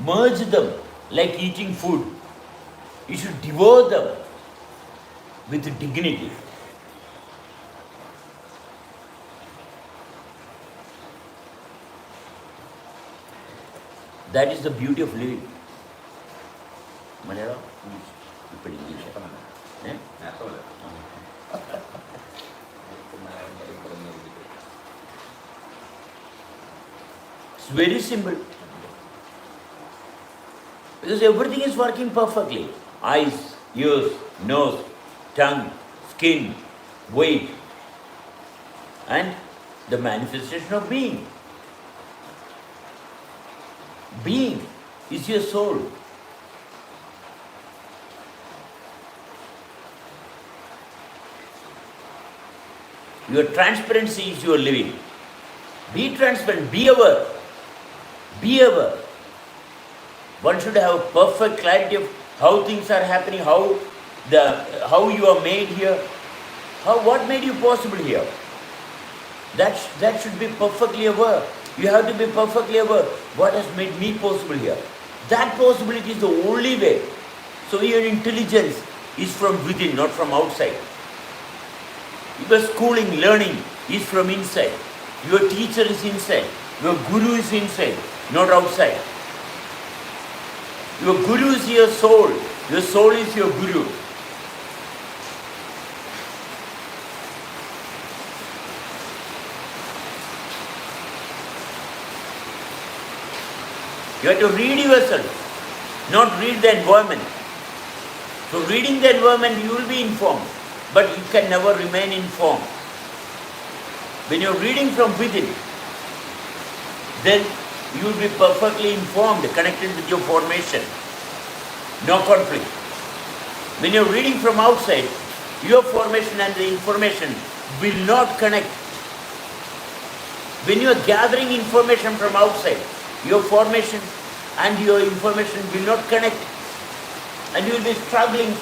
merge them like eating food. You should devour them with dignity. That is the beauty of living. Malayalam? ఇప్పుడు English. Eh? It's very simple. Because everything is working perfectly. Eyes, ears, nose, tongue, skin, weight, and the manifestation of being. Being is your soul. Your transparency is your living. Be transparent, be aware. Be aware. One should have a perfect clarity of how things are happening, how you are made here, what made you possible here. That should be perfectly aware. You have to be perfectly aware what has made me possible here. That possibility is the only way. So your intelligence is from within, not from outside. Your schooling, learning is from inside. Your teacher is inside. Your guru is inside, not outside. Your guru is your soul. Your soul is your guru. You have to read yourself, not read the environment. So reading the environment, you will be informed, but you can never remain informed. When you are reading from within, then you will be perfectly informed, connected with your formation. No conflict. When you are reading from outside, your formation and the information will not connect. When you are gathering information from outside, your formation and your information will not connect. And you will be struggling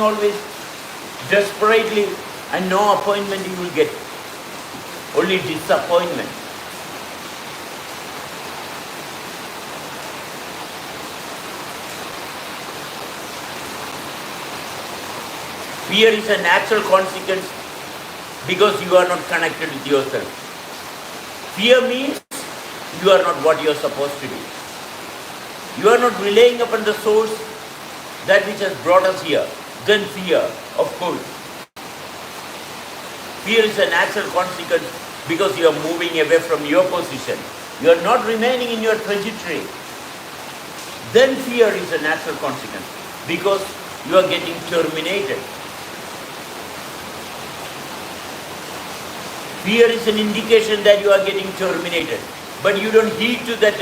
always, desperately, and no appointment you will get. Only disappointment. Fear is a natural consequence because you are not connected with yourself. Fear means you are not what you are supposed to be. You are not relying upon the source, that which has brought us here. Then fear, of course. Fear is a natural consequence because you are moving away from your position. You are not remaining in your trajectory. Then fear is a natural consequence because you are getting terminated. Fear is an indication that you are getting terminated. But you don't heed to that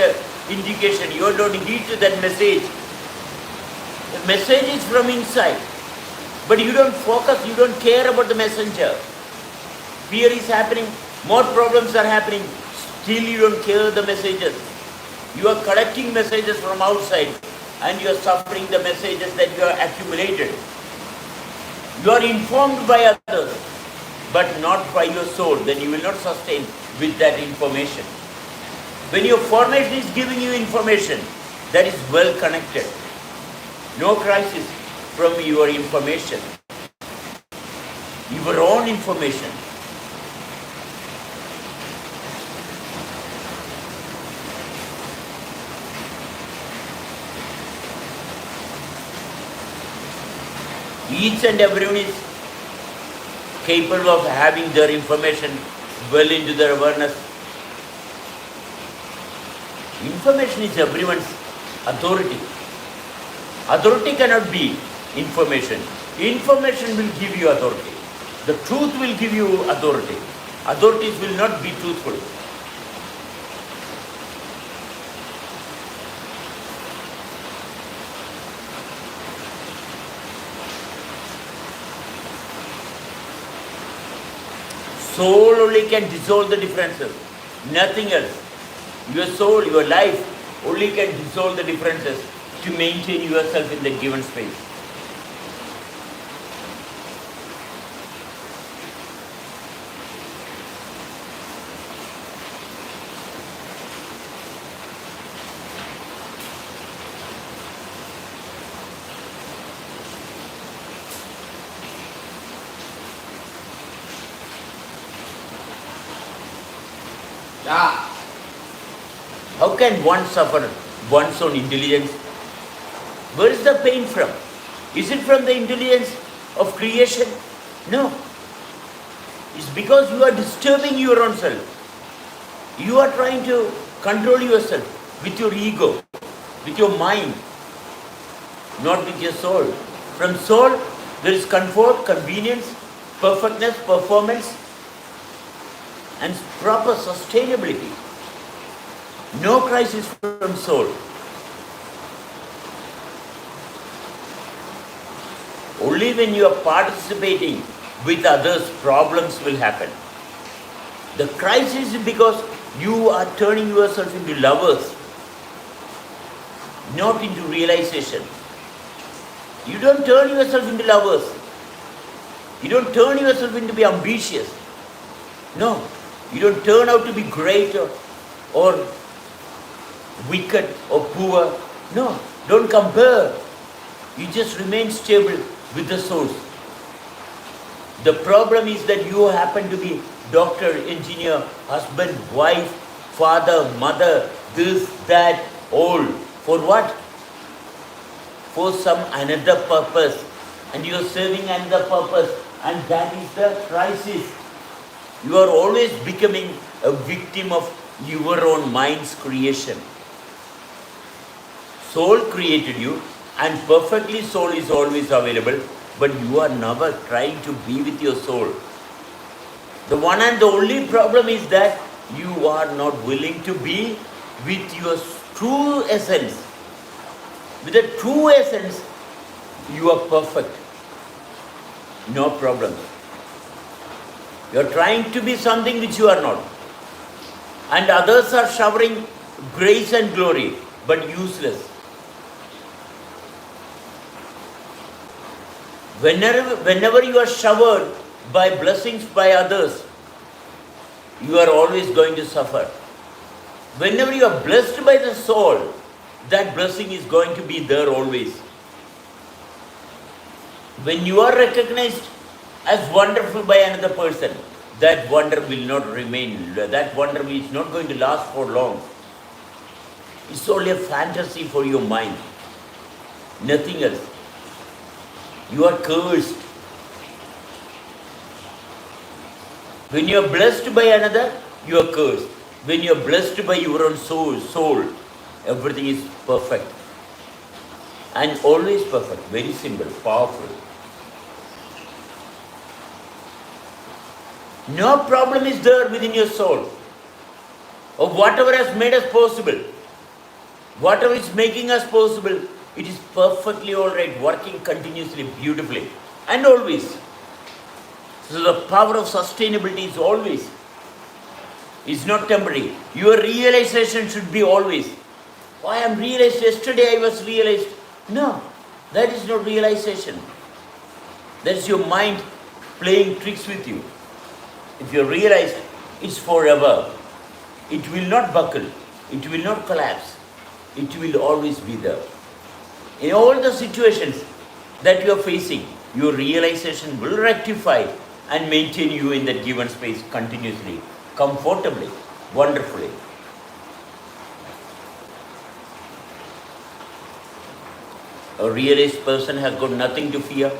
indication. You don't heed to that message. The message is from inside. But you don't focus, you don't care about the messenger. Fear is happening, more problems are happening. Still you don't care the messages. You are collecting messages from outside and you are suffering the messages that you are accumulated. You are informed by others, but not by your soul. Then you will not sustain with that information. When your formation is giving you information, that is well connected. No crisis from your information. Your own information. Each and everyone is capable of having their information well into their awareness. Information is everyone's authority. Authority cannot be information. Information will give you authority. The truth will give you authority. Authorities will not be truthful. Soul only can dissolve the differences. Nothing else. Your soul, your life only can dissolve the differences to maintain yourself in the given space. How can one suffer one's own intelligence? Where is the pain from? Is it from the intelligence of creation? No. It's because you are disturbing your own self. You are trying to control yourself with your ego, with your mind, not with your soul. From soul, there is comfort, convenience, perfectness, performance, and proper sustainability. No crisis from soul. Only when you are participating with others, problems will happen. The crisis is because you are turning yourself into lovers, not into realization. You don't turn yourself into lovers. You don't turn yourself into be ambitious. No. You don't turn out to be great or wicked or poor. No. Don't compare. You just remain stable with the source. The problem is that you happen to be doctor, engineer, husband, wife, father, mother, this, that, all. For what? For some another purpose. And you are serving another purpose. And that is the crisis. You are always becoming a victim of your own mind's creation. Soul created you, and perfectly soul is always available, but you are never trying to be with your soul. The one and the only problem is that you are not willing to be with your true essence. With the true essence, you are perfect. No problem. You are trying to be something which you are not. And others are showering grace and glory, but useless. Whenever you are showered by blessings by others, you are always going to suffer. Whenever you are blessed by the soul, that blessing is going to be there always. When you are recognized as wonderful by another person, that wonder will not remain. That wonder is not going to last for long. It's only a fantasy for your mind. Nothing else. You are cursed. When you are blessed by another, you are cursed. When you are blessed by your own soul, everything is perfect. And always perfect. Very simple, powerful. No problem is there within your soul. Or whatever has made us possible, whatever is making us possible, it is perfectly alright, working continuously, beautifully, and always. So the power of sustainability is always. It's not temporary. Your realization should be always. Oh, I am realized, yesterday I was realized. No, that is not realization. That is your mind playing tricks with you. If you realize, it's forever. It will not buckle. It will not collapse. It will always be there. In all the situations that you are facing, your realization will rectify and maintain you in that given space continuously, comfortably, wonderfully. A realized person has got nothing to fear.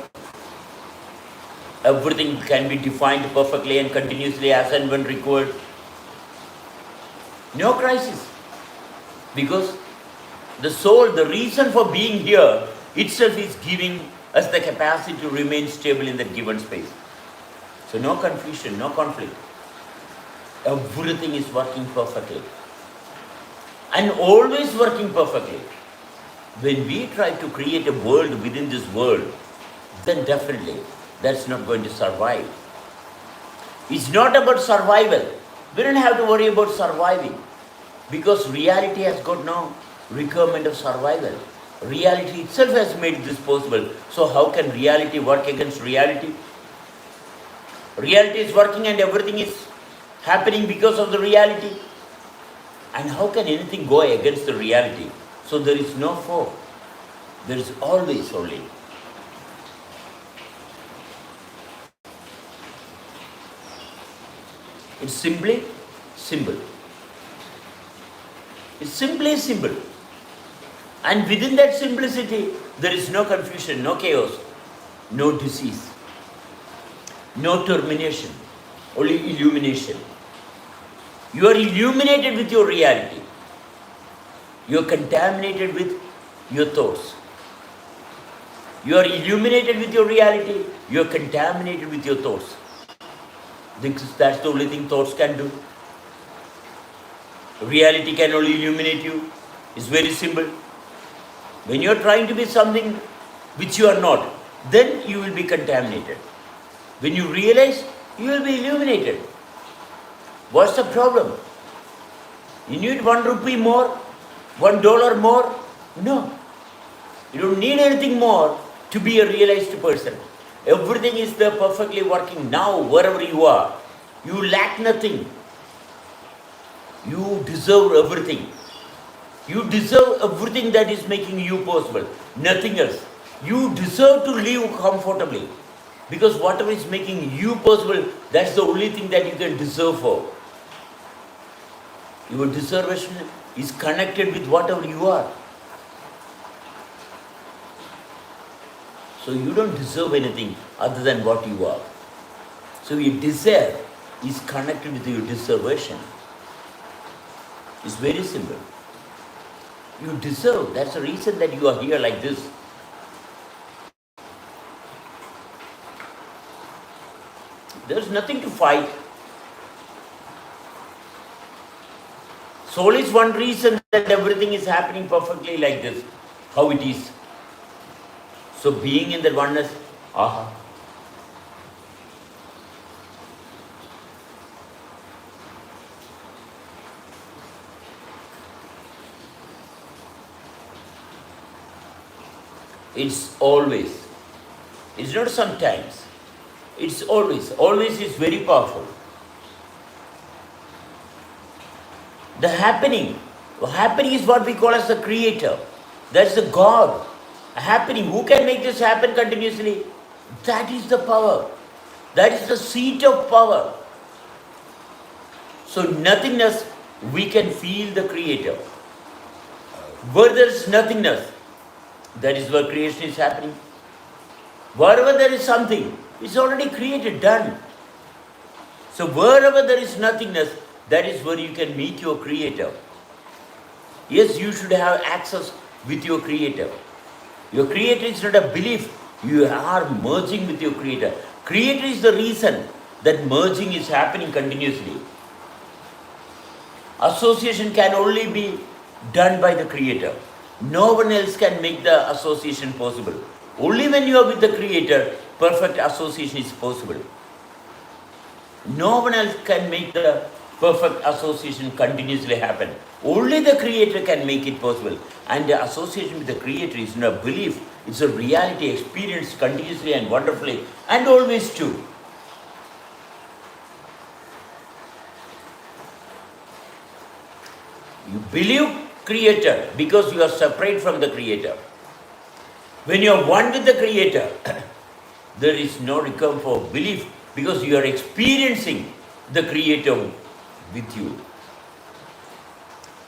Everything can be defined perfectly and continuously as and when required. No crisis. Because the soul, the reason for being here itself is giving us the capacity to remain stable in that given space. So no confusion, no conflict. Everything is working perfectly. And always working perfectly. When we try to create a world within this world, then definitely that's not going to survive. It's not about survival. We don't have to worry about surviving. Because reality has got no requirement of survival. Reality itself has made this possible. So how can reality work against reality? Reality is working and everything is happening because of the reality. And how can anything go against the reality? So there is no foe. There is always only. It's simply simple. It's simply simple. And within that simplicity, there is no confusion, no chaos, no disease, no termination, only illumination. You are illuminated with your reality. You are contaminated with your thoughts. You are illuminated with your reality. You are contaminated with your thoughts. Because that's the only thing thoughts can do. Reality can only illuminate you. It's very simple. When you are trying to be something which you are not, then you will be contaminated. When you realize, you will be illuminated. What's the problem? You need 1 rupee more, $1 more? No. You don't need anything more to be a realized person. Everything is there perfectly working now, wherever you are. You lack nothing. You deserve everything. You deserve everything that is making you possible. Nothing else. You deserve to live comfortably. Because whatever is making you possible, that's the only thing that you can deserve for. Your deservation is connected with whatever you are. So you don't deserve anything other than what you are. So your desire is connected with your deservation. It's very simple. You deserve. That's the reason that you are here like this. There's nothing to fight. Soul is one reason that everything is happening perfectly like this, how it is. So being in that oneness, aha. It's always. It's not sometimes. It's always. Always is very powerful. The happening is what we call as the creator. That's the God. A happening. Who can make this happen continuously? That is the power. That is the seat of power. So nothingness, we can feel the creator. Where there is nothingness, that is where creation is happening. Wherever there is something, it's already created, done. So wherever there is nothingness, that is where you can meet your creator. Yes, you should have access with your creator. Your creator is not a belief. You are merging with your creator. Creator is the reason that merging is happening continuously. Association can only be done by the creator. No one else can make the association possible. Only when you are with the creator, perfect association is possible. No one else can make the perfect association continuously happen. Only the creator can make it possible. And the association with the creator is not a belief, it's a reality experienced continuously and wonderfully and always too. You believe creator because you are separate from the creator. When you are one with the creator, there is no return for belief because you are experiencing the creator with you.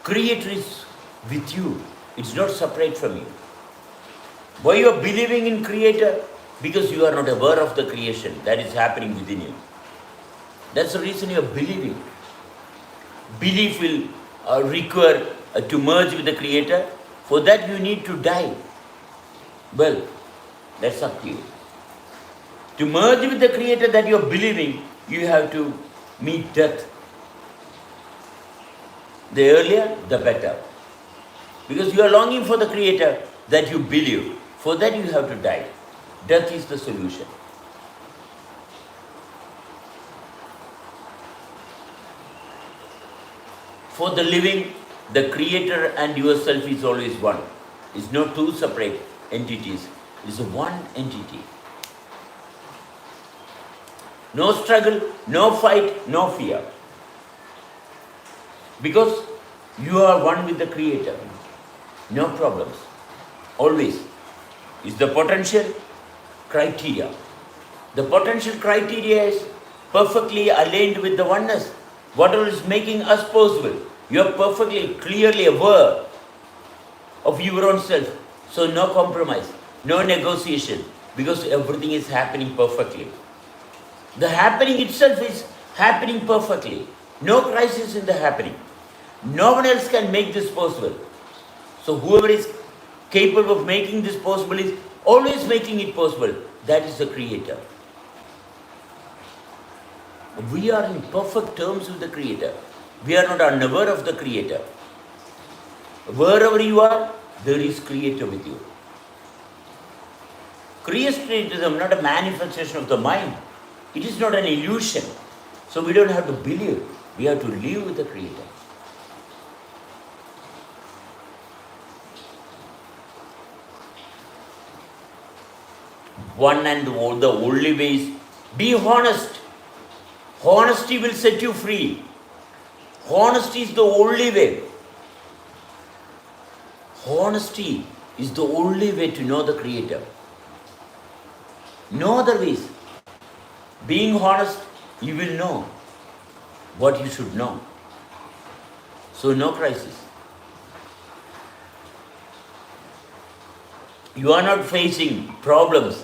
Creator is with you. It's not separate from you. Why you are believing in creator? Because you are not aware of the creation that is happening within you. That's the reason you are believing. Belief will require to merge with the creator. For that you need to die. Well, that's up to you. To merge with the creator that you are believing, you have to meet death. The earlier, the better. Because you are longing for the creator that you believe. For that you have to die. Death is the solution. For the living, the creator and yourself is always one. It's not two separate entities. It's one entity. No struggle, no fight, no fear. Because you are one with the creator. No problems. Always. Is the potential criteria. The potential criteria is perfectly aligned with the oneness. Whatever is making us possible. You are perfectly, clearly aware of your own self. So no compromise, no negotiation, because everything is happening perfectly. The happening itself is happening perfectly. No crisis in the happening. No one else can make this possible. So whoever is capable of making this possible is always making it possible. That is the Creator. We are in perfect terms with the Creator. We are not unaware of the Creator. Wherever you are, there is Creator with you. Creationism is not a manifestation of the mind. It is not an illusion. So we don't have to believe. We have to live with the Creator. One and all, the only way is be honest. Honesty will set you free. Honesty is the only way. Honesty is the only way to know the Creator. No other ways. Being honest, you will know what you should know. So no crisis. You are not facing problems.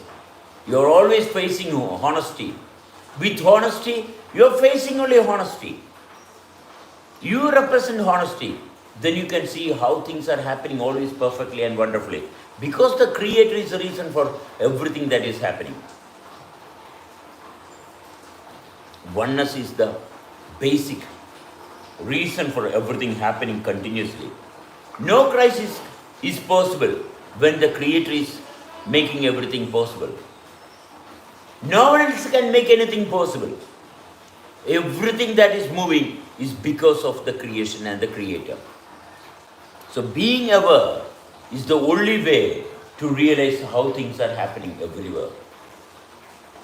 You are always facing honesty. With honesty, you are facing only honesty. You represent honesty. Then you can see how things are happening always perfectly and wonderfully. Because the Creator is the reason for everything that is happening. Oneness is the basic reason for everything happening continuously. No crisis is possible when the Creator is making everything possible. No one else can make anything possible. Everything that is moving is because of the creation and the Creator. So being aware is the only way to realize how things are happening everywhere.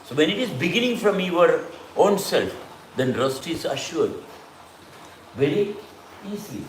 So when it is beginning from your own self, then rest is assured very easily.